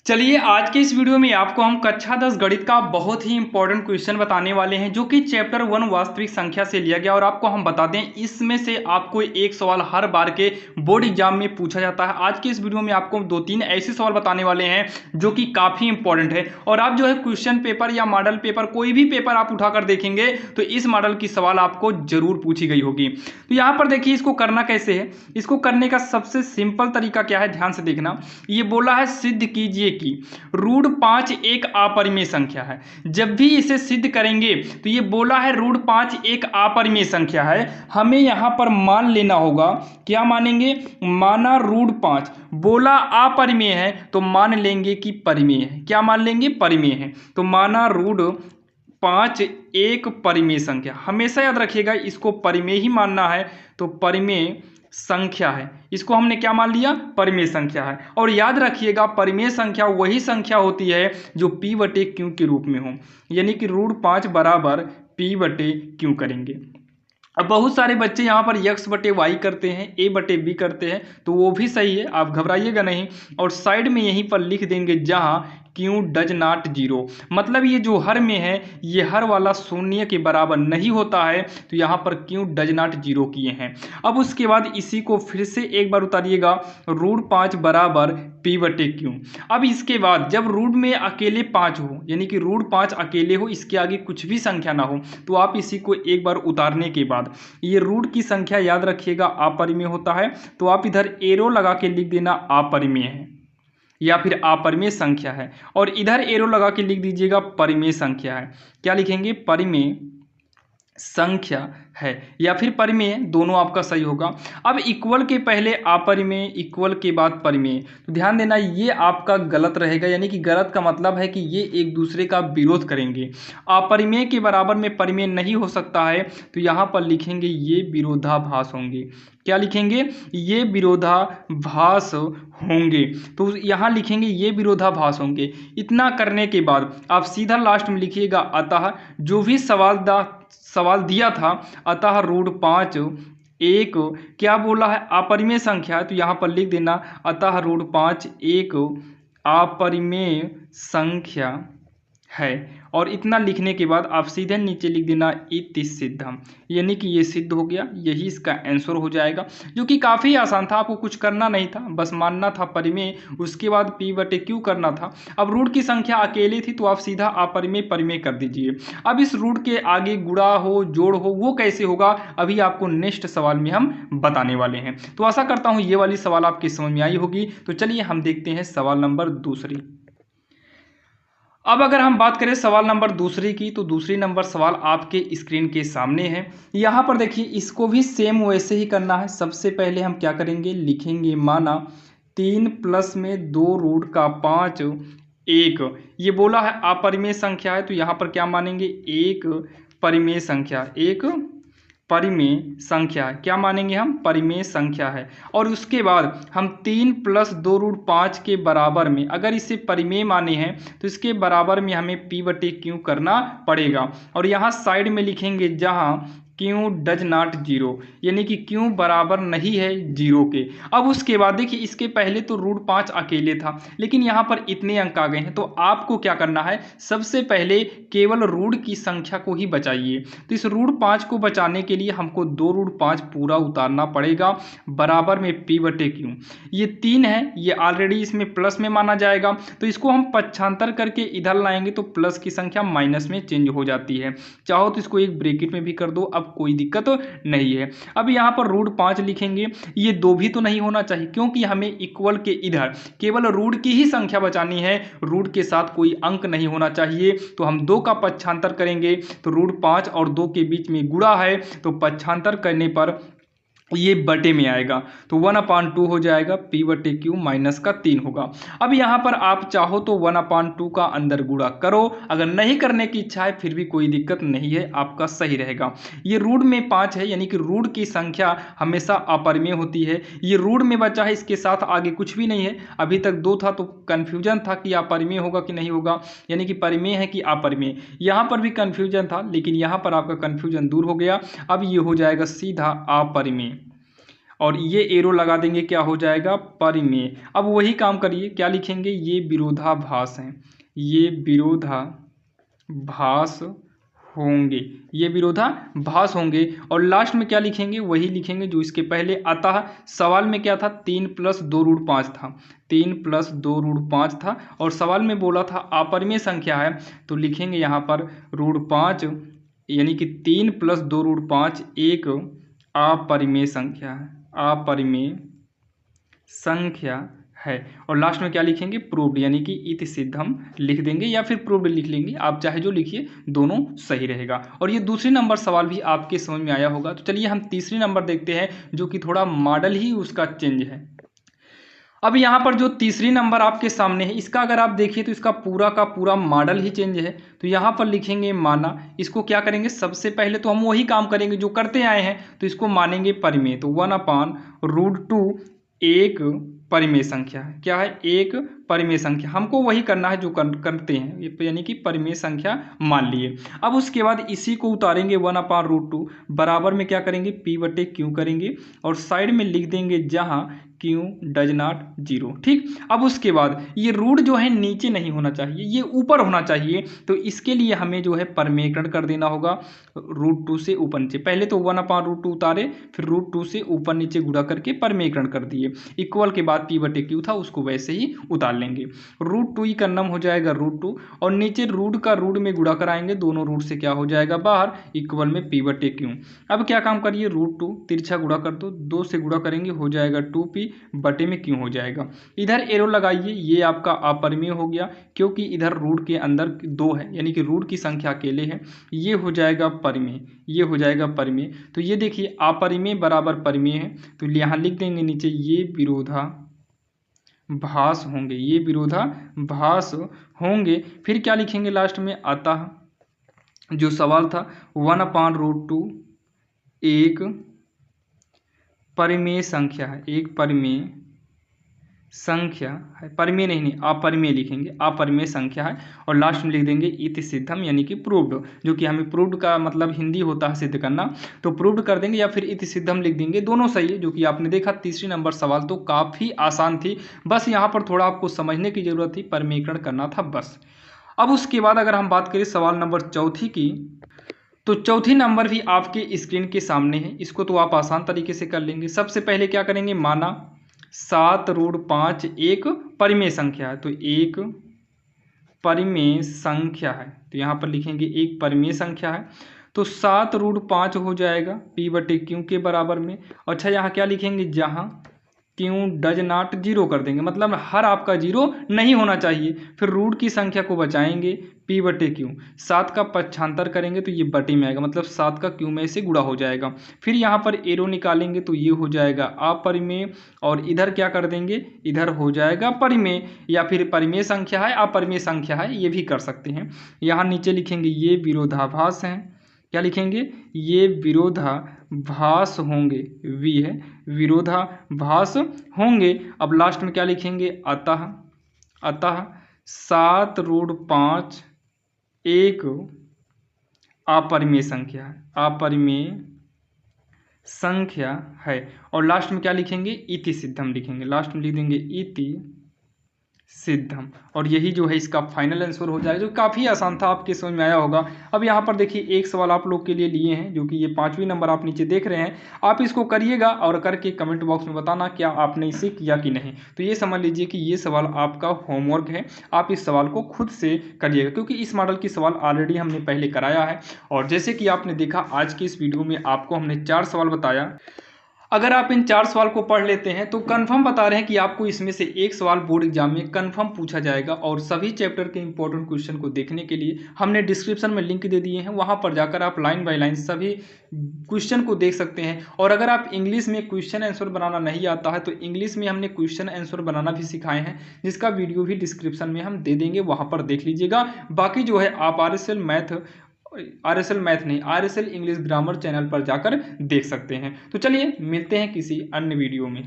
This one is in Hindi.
चलिए आज के इस वीडियो में आपको हम कक्षा 10 गणित का बहुत ही इंपॉर्टेंट क्वेश्चन बताने वाले हैं जो कि चैप्टर 1 वास्तविक संख्या से लिया गया। और आपको हम बता दें इसमें से आपको एक सवाल हर बार के बोर्ड एग्जाम में पूछा जाता है। आज के इस वीडियो में आपको 2-3 ऐसे सवाल बताने वाले हैं जो कि काफ़ी इंपॉर्टेंट है। और आप जो है क्वेश्चन पेपर या मॉडल पेपर कोई भी पेपर आप उठाकर देखेंगे तो इस मॉडल की सवाल आपको जरूर पूछी गई होगी। तो यहाँ पर देखिए इसको करना कैसे है। इसको करने का सबसे सिंपल तरीका क्या है, ध्यान से देखना। ये बोला है सिद्ध कीजिए कि √5 एक अपरिमेय संख्या है। जब भी इसे सिद्ध करेंगे तो ये बोला है √5 एक अपरिमेय संख्या है। हमें यहां पर मान लेना होगा, क्या मानेंगे, माना √5 बोला अपरिमेय है तो मान लेंगे कि परिमेय है। क्या मान लेंगे, परिमेय है। तो माना √5 एक परिमेय संख्या, हमेशा याद रखिएगा इसको परिमेय ही मानना है। तो परिमेय संख्या है, इसको हमने क्या मान लिया, परिमेय संख्या है। और याद रखिएगा परिमेय संख्या वही संख्या होती है जो p/q के रूप में हो, यानी कि √5 बराबर p/q करेंगे। अब बहुत सारे बच्चे यहाँ पर x/y करते हैं, a/b करते हैं, तो वो भी सही है, आप घबराइएगा नहीं। और साइड में यहीं पर लिख देंगे जहाँ q डज नॉट 0, मतलब ये जो हर में है ये हर वाला शून्य के बराबर नहीं होता है, तो यहाँ पर q डज नॉट 0 किए हैं। अब उसके बाद इसी को फिर से एक बार उतारिएगा, √5 बराबर p/q। अब इसके बाद जब रूट में अकेले 5 हो, यानी कि √5 अकेले हो, इसके आगे कुछ भी संख्या ना हो, तो आप इसी को एक बार उतारने के बाद ये रूट की संख्या याद रखिएगा अपरिमेय होता है, तो आप इधर एरो लगा के लिख देना अपरिमेय है या फिर अपरिमेय संख्या है। और इधर एरो लगा के लिख दीजिएगा परिमेय संख्या है। क्या लिखेंगे, परिमेय संख्या है या फिर परिमेय, दोनों आपका सही होगा। अब इक्वल के पहले अपरिमेय, इक्वल के बाद परिमेय, तो ध्यान देना ये आपका गलत रहेगा, यानी कि गलत का मतलब है कि ये एक दूसरे का विरोध करेंगे। अपरिमेय के बराबर में परिमेय नहीं हो सकता है, तो यहाँ पर लिखेंगे ये विरोधाभास होंगे। क्या लिखेंगे, ये विरोधाभास होंगे, तो यहाँ लिखेंगे ये विरोधाभास होंगे। इतना करने के बाद आप सीधा लास्ट में लिखिएगा अतः जो भी सवाल दिया था, अतः √5 एक क्या बोला है, अपरिमेय संख्या है, तो यहाँ पर लिख देना अतः √5 एक अपरिमेय संख्या है। और इतना लिखने के बाद आप सीधे नीचे लिख देना इति सिद्धम, यानी कि ये सिद्ध हो गया, यही इसका आंसर हो जाएगा, जो कि काफ़ी आसान था। आपको कुछ करना नहीं था, बस मानना था परिमेय, उसके बाद p/q करना था। अब रूट की संख्या अकेले थी तो आप सीधा अपरिमेय परिमेय कर दीजिए। अब इस रूट के आगे गुणा हो जोड़ हो वो कैसे होगा, अभी आपको नेक्स्ट सवाल में हम बताने वाले हैं। तो आशा करता हूँ ये वाली सवाल आपकी समझ में आई होगी। तो चलिए हम देखते हैं सवाल नंबर दूसरी। अब अगर हम बात करें सवाल नंबर दूसरी की, तो दूसरी नंबर सवाल आपके स्क्रीन के सामने है। यहाँ पर देखिए इसको भी सेम वैसे ही करना है। सबसे पहले हम क्या करेंगे, लिखेंगे माना 3 प्लस में 2 रूट का 5 एक, ये बोला है अपरिमेय संख्या है, तो यहाँ पर क्या मानेंगे, एक परिमेय संख्या, एक परिमेय संख्या है। क्या मानेंगे हम, परिमेय संख्या है। और उसके बाद हम 3 प्लस 2 √5 के बराबर में, अगर इसे परिमेय माने हैं तो इसके बराबर में हमें p/q करना पड़ेगा। और यहाँ साइड में लिखेंगे जहाँ q डज नॉट 0, यानी कि q बराबर नहीं है 0 के। अब उसके बाद देखिए इसके पहले तो √5 अकेले था, लेकिन यहाँ पर इतने अंक आ गए हैं, तो आपको क्या करना है, सबसे पहले केवल रूट की संख्या को ही बचाइए। तो इस √5 को बचाने के लिए हमको 2 √5 पूरा उतारना पड़ेगा, बराबर में p/q। ये 3 है, ये ऑलरेडी इसमें प्लस में माना जाएगा, तो इसको हम पक्षांतर करके इधर लाएंगे तो प्लस की संख्या माइनस में चेंज हो जाती है। चाहो तो इसको एक ब्रैकेट में भी कर दो, अब कोई दिक्कत नहीं है। अब यहाँ पर √5 लिखेंगे, ये 2 भी तो नहीं होना चाहिए, क्योंकि हमें इक्वल के इधर केवल रूट की ही संख्या बचानी है, रूट के साथ कोई अंक नहीं होना चाहिए। तो हम 2 का पक्षांतर करेंगे, तो √5 और 2 के बीच में गुणा है, तो पक्षांतर करने पर ये बटे में आएगा, तो 1/2 हो जाएगा, p/q माइनस का 3 होगा। अब यहाँ पर आप चाहो तो 1/2 का अंदर गुणा करो, अगर नहीं करने की इच्छा है फिर भी कोई दिक्कत नहीं है, आपका सही रहेगा। ये रूट में 5 है, यानी कि रूट की संख्या हमेशा अपरिमेय होती है। ये रूट में बचा है, इसके साथ आगे कुछ भी नहीं है। अभी तक 2 था तो कन्फ्यूजन था कि अपरिमेय होगा कि नहीं होगा, यानी कि परिमेय है कि अपरिमेय, यहाँ पर भी कन्फ्यूजन था, लेकिन यहाँ पर आपका कन्फ्यूजन दूर हो गया। अब ये हो जाएगा सीधा अपरिमेय। और ये एरो लगा देंगे, क्या हो जाएगा, परिमेय। अब वही काम करिए, क्या लिखेंगे, ये विरोधाभास हैं, ये विरोधाभास होंगे, ये विरोधाभास होंगे। और लास्ट में क्या लिखेंगे, वही लिखेंगे जो इसके पहले। अतः सवाल में क्या था, 3 + 2√5 था, 3 + 2√5 था, और सवाल में बोला था अपरिमेय संख्या है, तो लिखेंगे यहाँ पर √5, यानी कि 3 + 2√5 एक अपरिमेय संख्या है, अपरिमेय संख्या है। और लास्ट में क्या लिखेंगे, प्रूव्ड, यानी कि इति सिद्धम लिख देंगे या फिर प्रूव्ड लिख लेंगे, आप चाहे जो लिखिए, दोनों सही रहेगा। और ये दूसरी नंबर सवाल भी आपके समझ में आया होगा। तो चलिए हम तीसरी नंबर देखते हैं, जो कि थोड़ा मॉडल ही उसका चेंज है। अब यहाँ पर जो तीसरी नंबर आपके सामने है, इसका अगर आप देखिए तो इसका पूरा का पूरा मॉडल ही चेंज है। तो यहाँ पर लिखेंगे माना, इसको क्या करेंगे, सबसे पहले तो हम वही काम करेंगे जो करते आए हैं, तो इसको मानेंगे परिमेय। तो 1/√2 एक परिमेय संख्या है, क्या है, एक परिमेय संख्या। हमको वही करना है जो करते हैं, यानी कि परिमेय संख्या मान लिए। अब उसके बाद इसी को उतारेंगे 1/√2 बराबर में क्या करेंगे, P/Q करेंगे, और साइड में लिख देंगे जहां Q डज नॉट 0। ठीक, अब उसके बाद ये रूट जो है नीचे नहीं होना चाहिए, ये ऊपर होना चाहिए। तो इसके लिए हमें जो है परिमेयकरण कर देना होगा, √2 से ऊपर नीचे। पहले तो 1/√2 उतारे, फिर √2 से ऊपर नीचे गुणा करके परिमेयकरण कर दिए। इक्वल के बाद P/Q था, उसको वैसे ही उतार लेंगे। √2 का नम हो जाएगा √2, और नीचे रूट का रूट में गुणा कराएंगे, दोनों रूट से क्या हो जाएगा बाहर, इक्वल में P/Q। अब क्या काम करिए, √2 तिरछा गुणा कर दो, 2 से गुणा करेंगे, हो जाएगा 2P/Q हो जाएगा। इधर एरो लगाइए, ये आपका अपरिमेय हो गया, क्योंकि इधर रूट के अंदर 2 है, यानी कि रूट की संख्या अकेले है। ये हो जाएगा परिमेय, ये हो जाएगा परिमेय। तो ये देखिए अपरिमेय बराबर परिमेय है, तो यहाँ लिख देंगे नीचे ये विरोधाभास होंगे, ये विरोधाभास होंगे। फिर क्या लिखेंगे लास्ट में, अतः जो सवाल था 1/√2 एक परिमेय संख्या है, एक परिमेय संख्या है, परिमेय नहीं अपरिमेय लिखेंगे, अपरिमेय संख्या है। और लास्ट में लिख देंगे इति सिद्धम, यानी कि प्रूव्ड, जो कि हमें प्रूव्ड का मतलब हिंदी होता है सिद्ध करना, तो प्रूव्ड कर देंगे या फिर इति सिद्धम लिख देंगे, दोनों सही है। जो कि आपने देखा तीसरी नंबर सवाल तो काफ़ी आसान थी, बस यहाँ पर थोड़ा आपको समझने की जरूरत थी, परिमेयकरण करना था बस। अब उसके बाद अगर हम बात करें सवाल नंबर चौथी की, तो चौथी नंबर भी आपके स्क्रीन के सामने है, इसको तो आप आसान तरीके से कर लेंगे। सबसे पहले क्या करेंगे, माना 7√5 एक परिमेय संख्या है, तो एक परिमेय संख्या है, तो यहाँ पर लिखेंगे एक परिमेय संख्या है। तो 7√5 हो जाएगा P/Q के बराबर में। अच्छा, यहाँ क्या लिखेंगे, जहाँ Q डज नॉट 0 कर देंगे, मतलब हर आपका 0 नहीं होना चाहिए। फिर रूट की संख्या को बचाएंगे, P/Q 7 का पक्षांतर करेंगे तो ये बटे में आएगा, मतलब 7 का Q में से गुणा हो जाएगा। फिर यहाँ पर एरो निकालेंगे तो ये हो जाएगा अपरिमेय, और इधर क्या कर देंगे, इधर हो जाएगा परिमेय, या फिर परिमेय संख्या है अपरिमेय संख्या है, ये भी कर सकते हैं। यहाँ नीचे लिखेंगे ये विरोधाभास हैं, क्या लिखेंगे, ये विरोधाभास होंगे, वी है, विरोधाभास होंगे। अब लास्ट में क्या लिखेंगे, अतः 7√5 एक अपरिमेय संख्या है, अपरिमेय संख्या है। और लास्ट में क्या लिखेंगे, इति सिद्धम लिखेंगे, लास्ट में लिख देंगे इति सिद्धम, और यही जो है इसका फाइनल आंसर हो जाएगा, जो काफ़ी आसान था, आपके समझ में आया होगा। अब यहाँ पर देखिए एक सवाल आप लोग के लिए लिए हैं, जो कि ये 5वीं नंबर आप नीचे देख रहे हैं। आप इसको करिएगा और करके कमेंट बॉक्स में बताना क्या आपने इसे किया कि नहीं। तो ये समझ लीजिए कि ये सवाल आपका होमवर्क है, आप इस सवाल को खुद से करिएगा, क्योंकि इस मॉडल की सवाल ऑलरेडी हमने पहले कराया है। और जैसे कि आपने देखा आज की इस वीडियो में आपको हमने 4 सवाल बताया। अगर आप इन 4 सवाल को पढ़ लेते हैं तो कंफर्म बता रहे हैं कि आपको इसमें से एक सवाल बोर्ड एग्जाम में कंफर्म पूछा जाएगा। और सभी चैप्टर के इंपॉर्टेंट क्वेश्चन को देखने के लिए हमने डिस्क्रिप्शन में लिंक दे दिए हैं, वहां पर जाकर आप लाइन बाय लाइन सभी क्वेश्चन को देख सकते हैं। और अगर आप इंग्लिश में क्वेश्चन आंसर बनाना नहीं आता है तो इंग्लिश में हमने क्वेश्चन आंसर बनाना भी सिखाए हैं, जिसका वीडियो भी डिस्क्रिप्शन में हम दे देंगे, वहाँ पर देख लीजिएगा। बाकी जो है आप RSL इंग्लिश ग्रामर चैनल पर जाकर देख सकते हैं। तो चलिए मिलते हैं किसी अन्य वीडियो में।